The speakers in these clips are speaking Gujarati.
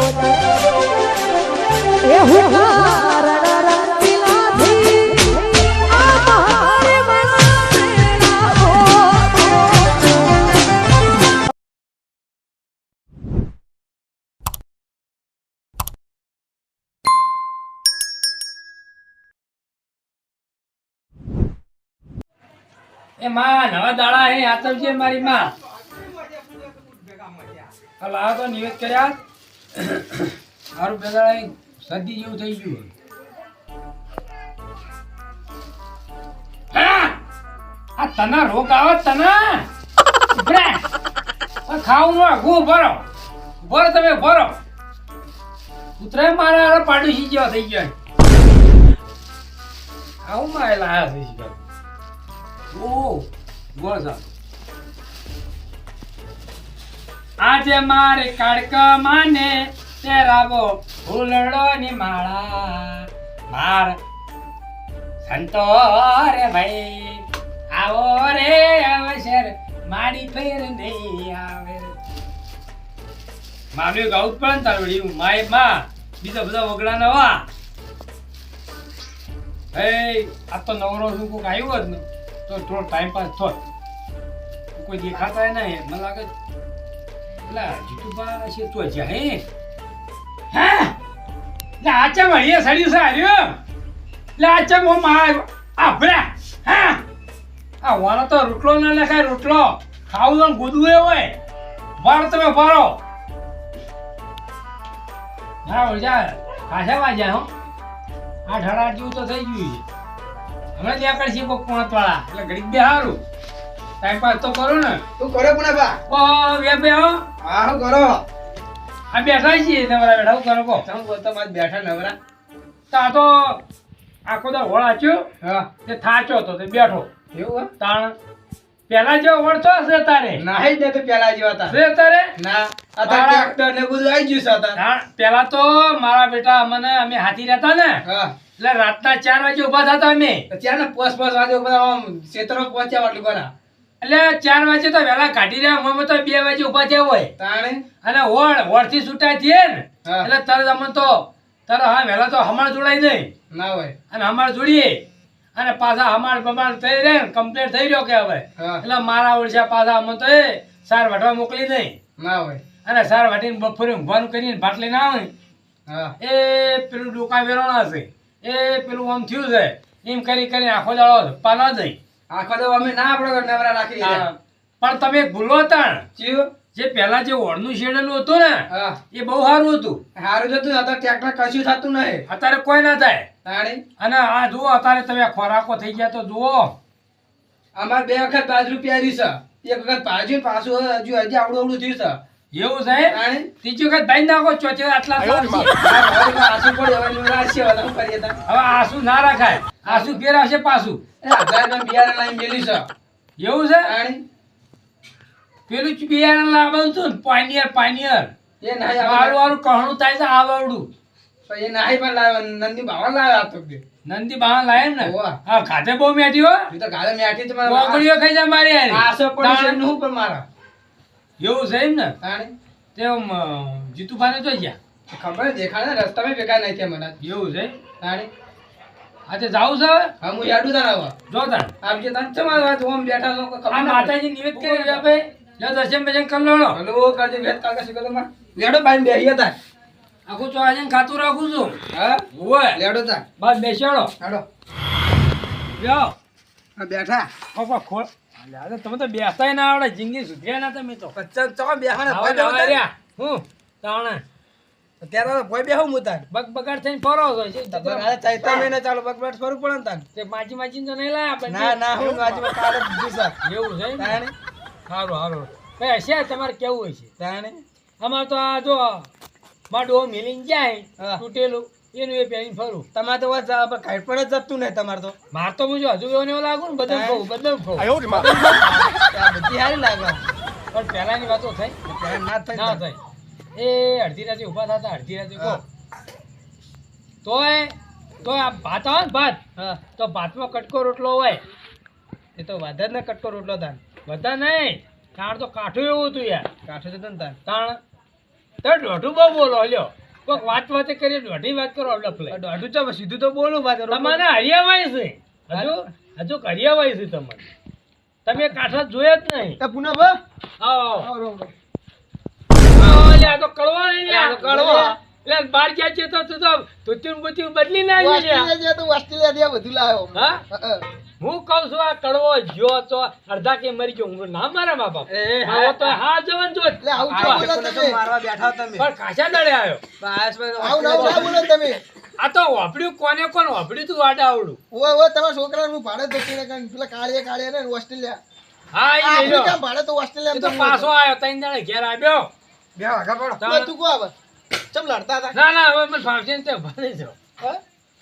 એ હું રણરંગીલાથી આ મારે એ માં નવા દાડા હે આતવજે મારી માં લાવો તો નિવેદ કર્યા મારું પેલા સદી જેવું થઈ ગયું આ તના રોગ આવે તના ખાવું નો ગો ભરો ભરો તમે ભરો ઉતરે મારા પાડોશી જેવા થઈ ગયા આવું માં લાયા થઈ ગયા આજે મારે કાળકા માને તેરાવો ફૂલડો ની માળા માર સંતો રે ભાઈ આવો રે અવસર મારી ફેર નહીં આવે મારું ગાઉં પણ તારવડ્યું માય માં બીજા બધા વગડા નવા એ આ તો નવરો શું કોક આવ્યો જ ને તો થોડો ટાઈમ પાસ થોડ કોઈ દેખાતા નહીં મને લાગે પેલા જીતુભા છે તો જ્યાં હે હા લે આચા વળીએ સડ્યું છે હાર્યો લે આચા મો માં આભરા હા આ વાળો તો રોટલો ના લખાય રોટલો ખાવું તો ગોદવું એ હોય વાળો તમે વાળો હા ઓજા ખાસા વાગ્યા હો 8:30 જેવું તો થઈ ગયું છે હમણાં ત્યાં કરશે કોક 5 વાળા એટલે ઘડીક બે હારું ટાઈમ પાસ તો કરો ને તું કરો પણ બા ઓ બે હો હા હું કરો આ બેઠા છીએ નવરા બેઠા કરો કો તમે બોલતા માર બેઠા નવરા તો આ તો આખો દા વળાચ્યો હા તે થાચો તો તે બેઠો એવું તાણ પેલા જેવો વળતો હશે તારે નાહી દે તો પેલા જેવા હતા છે તારે ના આ તો ટ્રેક્ટર ને બધું આવી ગયું છે હતા તાણ પેલા તો મારા બેટા અમે હાથી રહેતા ને હા એટલે રાતના 4 વાગે ઊભા થતા અમે ત્યાં ને પોસ વાગે બધા આમ ક્ષેત્રો પહોંચ્યા એટલું બના એટલે 4 વાગે તો વહેલા કાઢી રહ્યા અમે તો 2 વાગે ઊભા થયા હોય તાણે અને વળ થી છૂટાય થયે ને હા. એટલે તરત અમને તો હા વહેલા તો હમાળ જોડાય નહીં ના હોય અને હમાળ જોડીએ અને પાછા હમાળ બમાળ થઈ રહે ને કમ્પ્લીટ થઈ રહ્યો કે હવે હા એટલે મારા ઓળખ્યા પાછા અમે તો સાર વાટવા મોકલી નહીં ના હોય અને સાર વાટીને બપોરે ઊંઘવાનું કરીને બાટલી ના હોય હા એ પેલું ડોકા વેરોણા છે એ પેલું આમ થયું છે એમ કરી કરીને આખો દાડો પાના જઈ આખો તો અમે ના આપણે નવરા રાખી દીધા પણ તમે ભૂલો તાણ ચીયો જે પેલા જે ઓળનું શેડેલું હતું ને હા એ બહુ સારું હતું હારું જતું અત્યારે ટ્રેક્ટર કશું થતું નહીં અત્યારે કોઈ ના થાય તાણે અને આ જુઓ અત્યારે તમે ખોરાકો થઈ ગયા તો જુઓ અમાર 2 વખત બાજરી પ્યારી છે એક વખત ભાજી પાછું હજી આવડું થયું છે એવું છે તાણે ત્રીજી વખત ભાઈ નાખો ચોથી આટલા સારું છે. આસુ પડે હવે નિરાશ છે વધારે કરીએ તા હવે આસુ ના રાખાય આસુ ફેરાવશે પાછું એ આધાર બિયારણ લાઈન મેલી છે એવું છે તાણે પેલું બિયારણ લાવવાનું હતું ને પાનિયર એ નહીં વાળું વાળું કહણું થાય છે આવડું એ નહીં પણ લાવ્યો નંદી બાવા લાવ્યો આ તો કે નંદી બહાર લાય ને હોવા. હા ખાતે બહુ મેઠી હો એ તો ગાલે મેઠી તો કોકડીઓ ખાઈ જાય મારી હારી. આસો પડી છે તાણ. નું પણ મારા એવું છે એમ ને તાણે તે જીતુભાને જોઈ ગયા ખબર દેખાડે ને રસ્તામાં ભેગા નહીં થયા મને એવું છે તાણે આજે જાવું છે હવે? હા હું યાડું તાર આવા જો તાણ આપ જે તાન ચમા વાત ઓમ બેઠા લોકો ખબર આ ના માતાજી નિવેદ કરી આપે લે દર્શન બર્શન કરી લો પડે. હલો કરજે ભેટ કાકા શીખો માં લેડો બાઈન બેહી હતા આખું ચોરાજીને ખાતું રાખું છું હા ઓય લેડો તા બસ બેસાડો હાડો જાઓ હા બેઠા પપ્પા ખોળ અલ્યા, તમે તો બેસતાય ના આવડે જિંદગી સુધર્યા ના તમે તો પચ્ચા ચો બેહાને આવા ભોય જવા બેહો રહ્યા. હું તાણે ત્યારે તો ભોય બેહો મુતાન બગ બગાડ થઈને ફરો છો શું તબર આ ચાઈતા મહિને ચાલો બકબટ ફરું પડે ને તાન તે માજી તો નહીં લાયા આપણે ના ના હું આજમાં કાલે બીજું છે એવું છે એમ? તાણે સારું કઈ હશે તમારે કેવું હોય છે તાણે અમારે તો આ જો માડો મિલીને જાય હા. તૂટેલું એનું એ પહેરીને ફરું તમારે તો વાત કાઈ પણ જ જતું નહીં તમારે તો માર તો હું જો હજુ એવો ને એવો લાગુ ને બદલ ખાવું આ બધી હારી લાગે પણ પહેલાની વાતો થઈ ત્યારે ના થાય ના થઈ એ અડધી રાતે ઊભા થતા અડધી રાતે કહો હા. તોય આ ભાત આવે ને ભાત હા તો ભાતમાં કટકો રોટલો હોય એ તો વધારે ને કટકો રોટલો તાન બધા નહીં તાણ તો કાઠું એવું હતું યાર કાઠો જતો ને તાન તાણ તમે દોઢું બહુ બોલો લ્યો કોઈક વાત કરી દોઢી વાત કરો ડફલે દોઢું તો સીધું તો બોલું વાત તમારે હરિયાવાય છે હજુ હરિયાવાય છે તમારે તમે કાંઠા જોયા જ નહીં પુનઃ ભા આવો લે આ તો કડવો નહીં લે આ તો કડવો. લે બાર ગયા છે તો તું તો ધોતીયું બોતીયું બદલી ના આવી લે ઓસ્ટ્રેલિયા બધું લાવ્યો હા હું કહું છું આ કડવો જ્યો તો અડધા કે મરી ગયો હું ના મારા મા બાપ આવો તો હા જવન જો એટલે આવું ચો બોલો તમે મારવા બેઠા તમે પણ કાશા દડે આવ્યો આવું ના બોલો તમે આ તો વાપડ્યું કોને વાપડ્યું તું આડા આવડું ઓ તમારા છોકરાને હું ભાડે દોકીને કાન પેલા કાળિયા ને ઓસ્ટ્રેલિયા હા એ લઈ લો આફ્રિકા ભાડે તો એ ઓસ્ટ્રેલિયા તો પાછો આવ્યો ત્રણ દાડે ઘેર આવ્યો બે વાગા પડો તાણ. તું કો આવે ચમ લડતા હતા ના ના હવે મને ફાવશે ને તે ભલે જો હા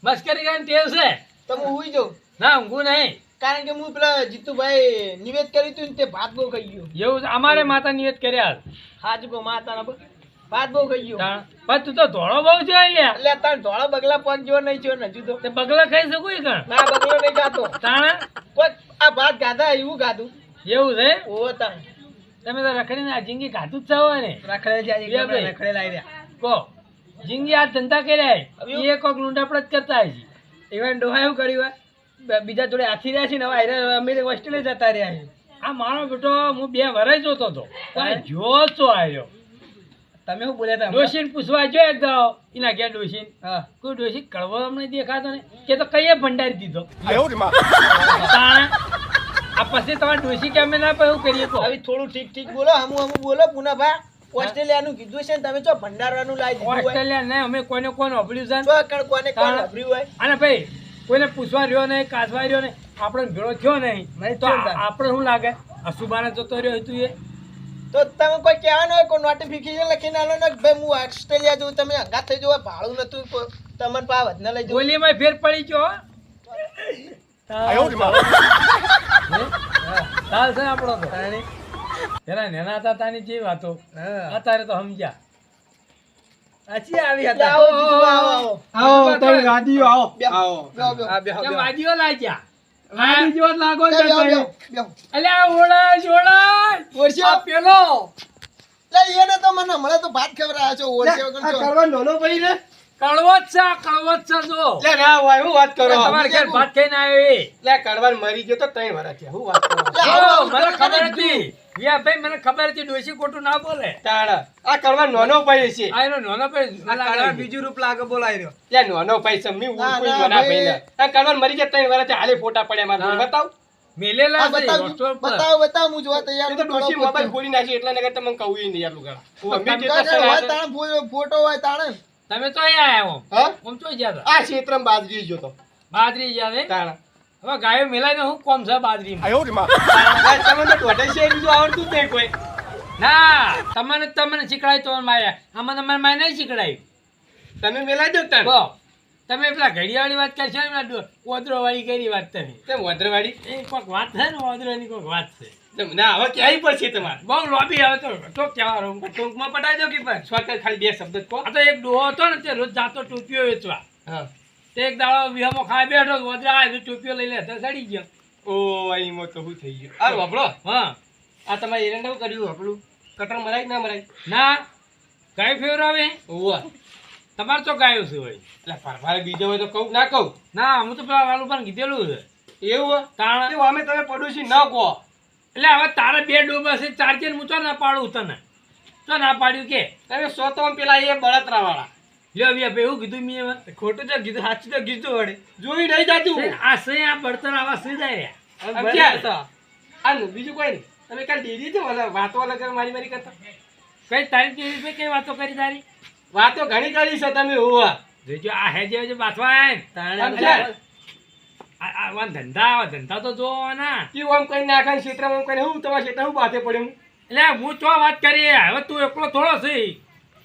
મસ્કરી કરીને ટેવ છે તો હું હુઈ જાઉં ના ઊંઘું નહીં કારણ કે હું પેલા જીતુભાઈ નિવેદ કર્યું હતું ને તે ભાત બહુ ખાઈ ગયો એવું છે. અમારે માતા નિવેદ કર્યા હાજ કો માતાના ભાત બહુ ખાઈ ગયો તાણ. પણ તું તો ધોળો બહુ છે લ્યા એટલે તાર ધોળા બગલા પગ જેવો નહીં થયો ને હજુ તો તે બગલા ખાઈ શકું ઈ કણ ના બગલો નહીં ખાતો તાણ કોઈ આ ભાત ગાધા એવું ગાધું એવું છે ઓ તાણ તમે તો રખડીને આ જિંદગી ખાધું જ છો ને રખડે છે બે ભાઈ. રખડે લાવી રહ્યા કહો જિંદગી આ ધંધા કર્યા હવે એ કોક લૂંટાપડ જ કરતા હશે ઇવન ડોહા એવું કર્યું હોય બીજા જોડે હાથી રહ્યા છે ને હવે અમે ઓસ્ટ્રેલિયા જતા રહ્યા છે આ મારો બેટો હું 2 વર્ષ જોતો હતો પણ જો છો આવ્યો તમે શું બોલ્યા હતા ડોશીને પૂછવા જો એક દાડો એના ઘેર ડોશીને હા કોઈ ડોશી કડવો અમને દેખાતો ને કે તો કઈએ ભંડારી દીધો તાણે આ પછી તમારે ડોશી કે અમે ના એવું કરીએ તો હવે થોડું ઠીક બોલો હમું બોલો પુનાભા ઓસ્ટ્રેલિયાનું કીધું છે ને તમે ચો ભંડારવાનું લાવી દીધું હોય ઓસ્ટ્રેલિયા નહીં અમે કોને કોને વાપર્યું છે ચો કણ કોને કોણ તાણ. વાપર્યું હોય અને ભાઈ કોઈને પૂછવા રહ્યો નહીં કાચવા રહ્યો નહીં આપણે ભેળો થયો નહીં તો આપણે શું લાગે અશુભાને જતો રહ્યો હતું એ તો તમે કોઈ કહેવાનું હોય કોઈ નોટિફિકેશન લખીને આલો ને કે ભાઈ હું ઓસ્ટ્રેલિયા જઉં તમે હંગાત થઈ જવા ભાડું નતું તમને પાવ ન લઈ જવું બોલીમાં ફેર પડી ગયો ચાલ છે આપણો તો પેલા નેના હતા તાની જે વાતો અત્યારે તો સમજ્યા સાચી આવી હતા આવો જીજુ, આવો આવો, તમે ગાડીઓ આવો બેહો કેમ વાદીઓ લાગ્યા વાદી જેવો જ લાગો છે બેહો અલ્યા ઓળા આ પેલો લે એને તો મને હમણાં તો ભાત ખવડાવ્યા છો ઓળશે વગર છો કરવા નોનો ભાઈ ને કડવો જ છે જો લે ના ભાઈ હું વાત કરો તમારે ઘેર ભાત ખાઈને આવ્યો એ લે કડવાન મરી ગયો તો 3 વર્ષ થયા હું વાત કરો જો, મને ખબર હતી યા ભાઈ મને ખબર હતી ડોશી ખોટું ના બોલે તાણા આ કડવાન નોનો ભાઈ છે આ એનો નાનો ભાઈ બીજું રૂપ લાગે બોલાઈ રહ્યો લે નોનો ભાઈ છે મી કોઈ નોના ભાઈ ને આ કડવાન મરી ગયા 3 વર્ષ હાલે ફોટા પડ્યા મારા જોડે બતાવ મેલેલા છે WhatsApp પર. બતાવ હું જોવા તૈયાર તો ડોશી મોબાઈલ ફોડી નાખી એટલે નગર તમને કહું ઈ નહીં યાર લુગડા હું અમે જેટલા ફોટો હોય તાણે તમે તો અહીંયા આવ્યો હા આમ તો ગયા હતા આ ક્ષેત્રમાં બાજરી જો તો બાજરી જાવે તાણા હવે ગાયો મેલાઈને હું કોમ છે બાજરીમાં તમને ટોટલ શેર બીજું આવડતું જ નહીં કોઈ ના તમને શીખડાય તો માયા આમાં તમારે માય નહીં શીખડાય તમે મેલાઈ દો તાણ કહો તમે પેલા ઘડિયાળની વાત કરશો ને પેલા ઓદરો વાળી કરી વાત તમે તેમ વદ્રવાડી એ કોઈક વાત છે ને ઓદરોની કોઈક વાત છે ના હવે ક્યાંય પડશે તમારે બહુ લોબી આવે તો કહેવાનો ટૂંકમાં પટાઈ દો કે પણ શોર્ટકટ ખાલી 2 શબ્દ જ કહો આ તો એક ડોહો હતો ને તે રોજ જાતો ટોપીઓ વેચવા હા તે એક દાડો વિહામાં ખાઈ બેઠો ઓદરા આવ્યો ટોપીઓ લઈ લે તો સડી ગયો ઓ અહીં તો શું થઈ ગયું આ વાપરો હા આ તમારે એરંડા કર્યું આપણું કટર મરાય કે ના મરાય ના ગાય ફેવરાવે ઓવા તમારે તો ગાયો છે હોય એટલે પરભાર બીજો હોય તો કહું ના કહું ના હું તો પેલા વાલું પણ કીધેલું છે એવું તાણ એવું અમે તમે પડોશી ન કહો એટલે હવે તારે 2 ડોબા છે 4 ચેન હું તો ના પાડું તને તો ના પાડ્યું કે તમે સોતો પેલા એ બળતરા વાળા લ્યો વ્યા ભાઈ એવું કીધું મેં હવે? ખોટું તો કીધું સાચું તો કીધું વડે જોઈ નહીં જાતું આ સહી આ બળતણ આવા સહી જાય આમ ક્યાં? આનું બીજું કોઈ નહીં તમે કાલ ડેરી છે મને વાતો અલગ મારી મારી કરતા કઈ તારી કેવી છે કઈ વાતો કરી તારી વાતો ઘણી કરી છે તમે હોવા જોજો આ હેજે બાથવા આય આમ ક્યાં? આ ધંધા તો જોવો ના કેવું આમ કઈ નાખે ક્ષેત્રમાં આમ કઈ હું તમારા ક્ષેત્ર હું બાથે પડ્યું એટલે હું ચો વાત કરી હવે તું એકલો થોડો છે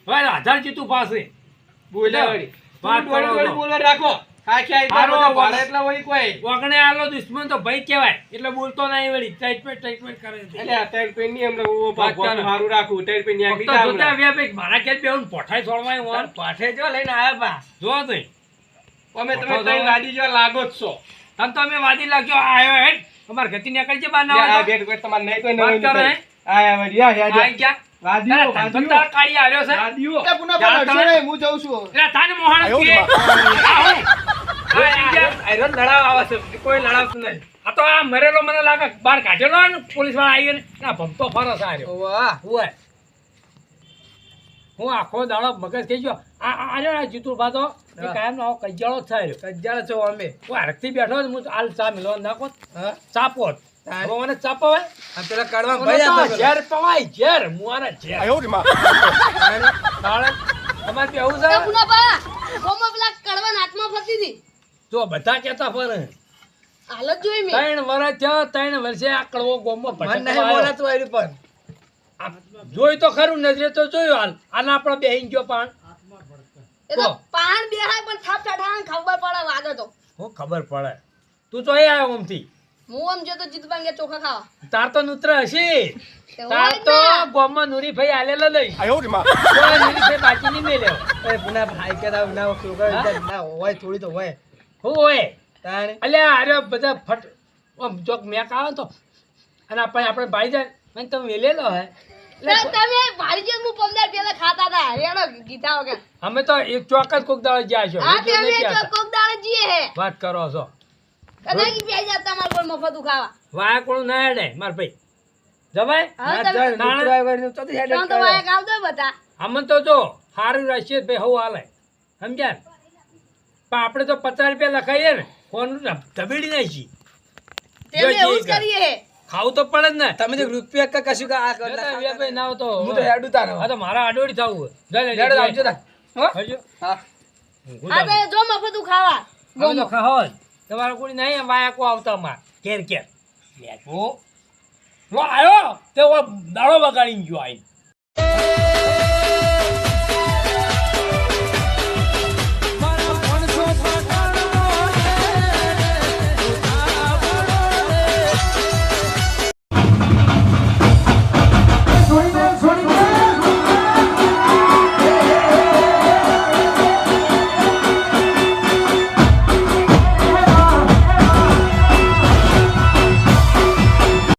હવે 1000 જીતું પાસે બોલે વળી વાત વાત કરો કરો બોલો રાખો આખી આ હારો એટલા બધા વાત. ભાડા એટલા હોય કોઈ વગણે આલો દુશ્મન તો ભાઈ કહેવાય એટલે બોલતો નહીં વળી ટ્રીટમેન્ટ કરે છે એટલે આ ટાઈટ પેન ની હમણાં ઓ વાત ભગવાન કરો. હારું રાખું ટાઈટ પેન ની ફક્ત આગળ જોતા આવ્યા ભાઈ મારા ઘેર બેહું પોઠાઈ છોડવાય હોન પાઠે જો લઈને આયા પા જો તઈ અમે તમે પઠો ત્રણ જો. લાડી જેવા લાગો જ છો તમ તો અમે વાદી લાગ્યો આયો હેડ અમાર ઘરથી નીકળી છે બહાર ના આ આવતો. બેટ કોઈ તમારે નહીં કોઈ વાત નવું કરો નહીં. આયા વળી આ હેડે. આઈ ગયા વાદીઓ ધંધા કાઢી આવ્યો છે વાદીઓ એ પુના પર લડશો નહીં, હું જઉં છું. એટલે તાને મોહણ આયરન લડાવ આવે છે કોઈ લડાવતું નહીં આ તો આ મરેલો મને લાગે બહાર કાઢેલો ને પોલીસ વાળા આવીને ના ભમતો ફરસ આવ્યો વાહ. હોય હું આખો દાડો મગજ થઈ ગયો આ જીતુભા તો એ કાયમ નો કજ્જાળો જ થાય રહ્યો કજ્જાળ છો અમે. હું હરખથી બેઠો ને હું હાલ ચા મિલવા નાખો હા? ચાપો જ. તારે? હવે મને ચાપવાય આ પેલા કાઢવા મને ભાઈ તો હતા પેલા. ઝેર પવાય ઝેર મુઆના ઝેર તાણે તમારે કેવું છે પુનાબા ગોમાં પેલા કડવા હાથમાં ફરતી હતી જો બધા કહેતા ફરે હાલત જોઈ મેં 3 વર્ષ થયા 3 વર્ષે આ કડવો ગોમમાં મને ભટકવા નહીં આવ્યો. બોલાતું આયરું પણ. આ જોઈ તો ખરું નજરે તો જોયું હાલ આને આપણે બેહીને ગયો પાણ એ તો તો. પાણ બેહાય પણ થાપ ઠાઠાને ખબર પડે વાગે તો હું ખબર પડે તું તો અહીં આવ્યો ઓમથી હું આમ જો તો જીતબાંગે ચોખા ખાવા તાર તો નૂત્ર હશે તે તાર હોય જ તો ને. ગોમમાં નુરીભાઈ આલેલો નહીં કોઈ નુરીભાઈ બાકી નહીં મેલ્યો એ પુના ભાઈ કહેતા ના છોકરા ના હોય થોડી તો હોય. હું હોય તાણે અલ્યા અરે બધા ફટ આમ જોક મેક આવે ને તો અને આપણે ભાઈ જાય મને તમે મેલેલો હે તો તમે ભારી જેમ હું 15 પેલા ખાતા હતા રેડો ગીતા વગર અમે તો એક ચોક્કસ કોક દાડો જ્યાં છો હા બીજું તમે નથી આવતા. કોક દાડે જીએ હે વાત કરો છો કદાચ કી બેહી જાત તમાર કોઈ મફત ખાવા વાયા કોણ ના હેડે માર ભાઈ જવાય હા ના તમે જાય, તાણે. મિત્રો આવ્યા એટલે ચોથી હેડ જ તો કરે. વાયા કાવ દો બતા આમ તો જો સારું રાશિ ભાઈ હવ હાલે સમજ્યા ને? પણ આપણે તો 50 રૂપિયા લખાઈએ ને ફોન ધબીડી નાખી તેમે જો એવું જી જ કરીએ હે ખાવું તો પડે જ ને તમે તો રૂપિયા કા કશું કા આ જતા કરતા વ્યાપારી ના હોય તો હું તો હેડું તારો. હા તો મારા આડોડી થવું હોય લે, લે, હેડો લે, આવજો તા. હો? હજો. હા. હું હા જાઉં. તો જો મફત ખાવા અમે તો ખાઓ જ. તમારે કોઈ નહીં વાયા કો આવતા માર ઘેર ઘેર લે, જો. જો આયો તે દાડો બગાડીને ગયો આઈ